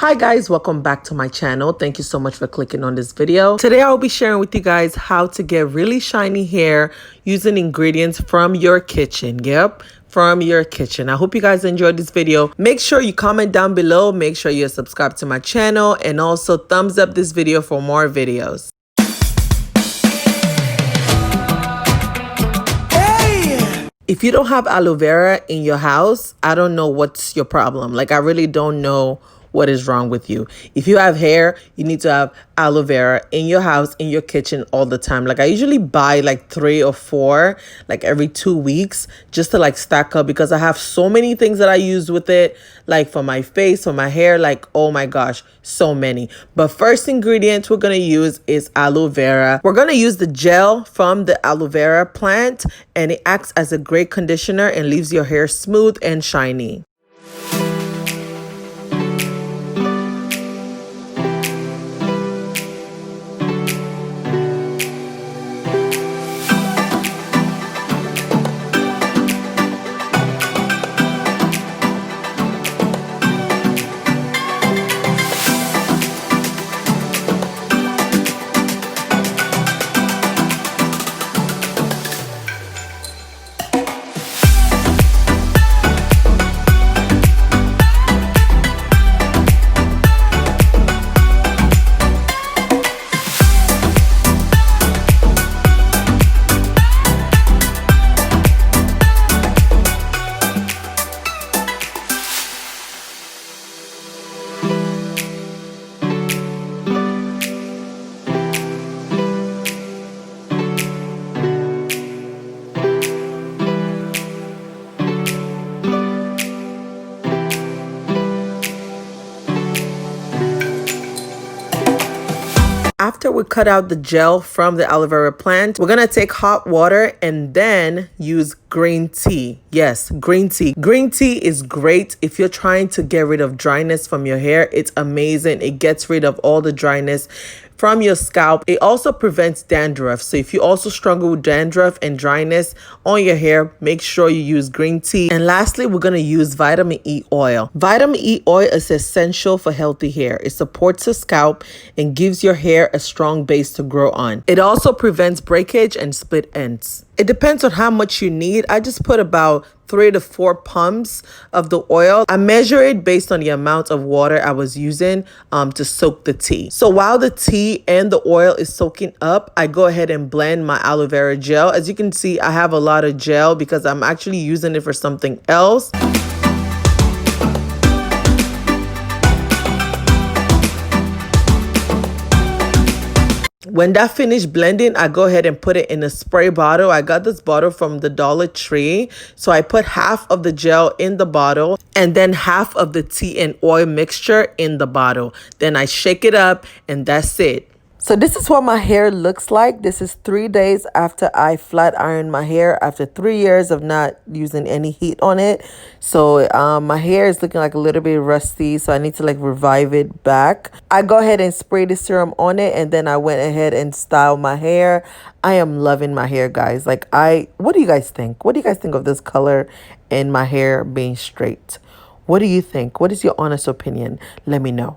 Hi guys, welcome back to my channel. Thank you so much for clicking on this video. Today I will be sharing with you guys how to get really shiny hair using ingredients from your kitchen. Yep, from your kitchen. I hope you guys enjoyed this video. Make sure you comment down below. Make sure you're subscribed to my channel and also thumbs up this video for more videos. If you don't have aloe vera in your house, I don't know what's your problem. Like, I really don't know what is wrong with you. If you have hair, you need to have aloe vera in your house, in your kitchen all the time. Like, I usually buy like 3 or 4 like every 2 weeks just to like stack up because I have so many things that I use with it, like for my face, for my hair, like, oh my gosh, so many. But first ingredient we're going to use is aloe vera. We're going to use the gel from the aloe vera plant, and it acts as a great conditioner and leaves your hair smooth and shiny. After we cut out the gel from the aloe vera plant, we're going to take hot water and then use green tea. Yes, green tea. Green tea is great if you're trying to get rid of dryness from your hair. It's amazing. It gets rid of all the dryness from your scalp. It also prevents dandruff. So if you also struggle with dandruff and dryness on your hair, make sure you use green tea. And lastly, we're going to use vitamin E oil. Vitamin E oil is essential for healthy hair. It supports the scalp and gives your hair a strong base to grow on. It also prevents breakage and split ends. It depends on how much you need. I just put about 3 to 4 pumps of the oil. I measure it based on the amount of water I was using to soak the tea. So while the tea and the oil is soaking up, I go ahead and blend my aloe vera gel. As you can see, I have a lot of gel because I'm actually using it for something else. When that finished blending, I go ahead and put it in a spray bottle. I got this bottle from the Dollar Tree. So I put half of the gel in the bottle and then half of the tea and oil mixture in the bottle. Then I shake it up and that's it. So this is what my hair looks like. This is 3 days after I flat ironed my hair after 3 years of not using any heat on it. So my hair is looking like a little bit rusty, so I need to like revive it back. I go ahead and spray the serum on it, and then I went ahead and styled my hair. I am loving my hair, guys. Like, what do you guys think? What do you guys think of this color and my hair being straight? What do you think? What is your honest opinion? Let me know.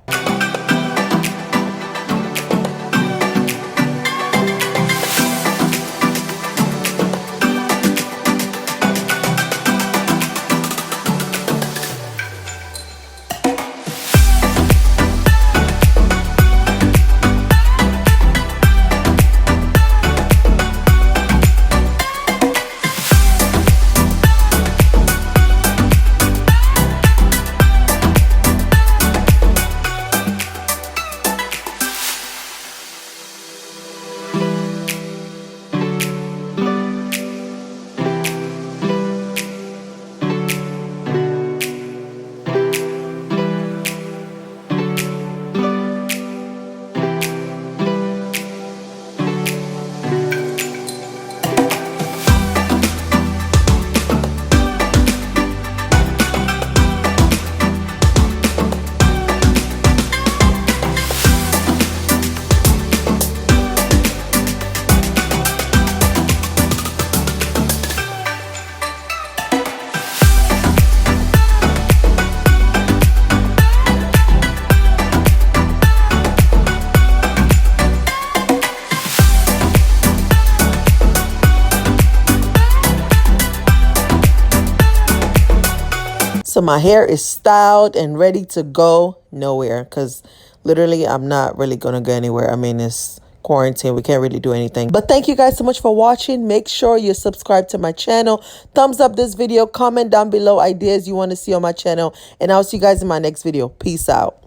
So my hair is styled and ready to go nowhere because literally I'm not really going to go anywhere. I mean, it's quarantine. We can't really do anything. But thank you guys so much for watching. Make sure you subscribe to my channel. Thumbs up this video. Comment down below ideas you want to see on my channel. And I'll see you guys in my next video. Peace out.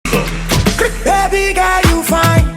Baby girl, you fine.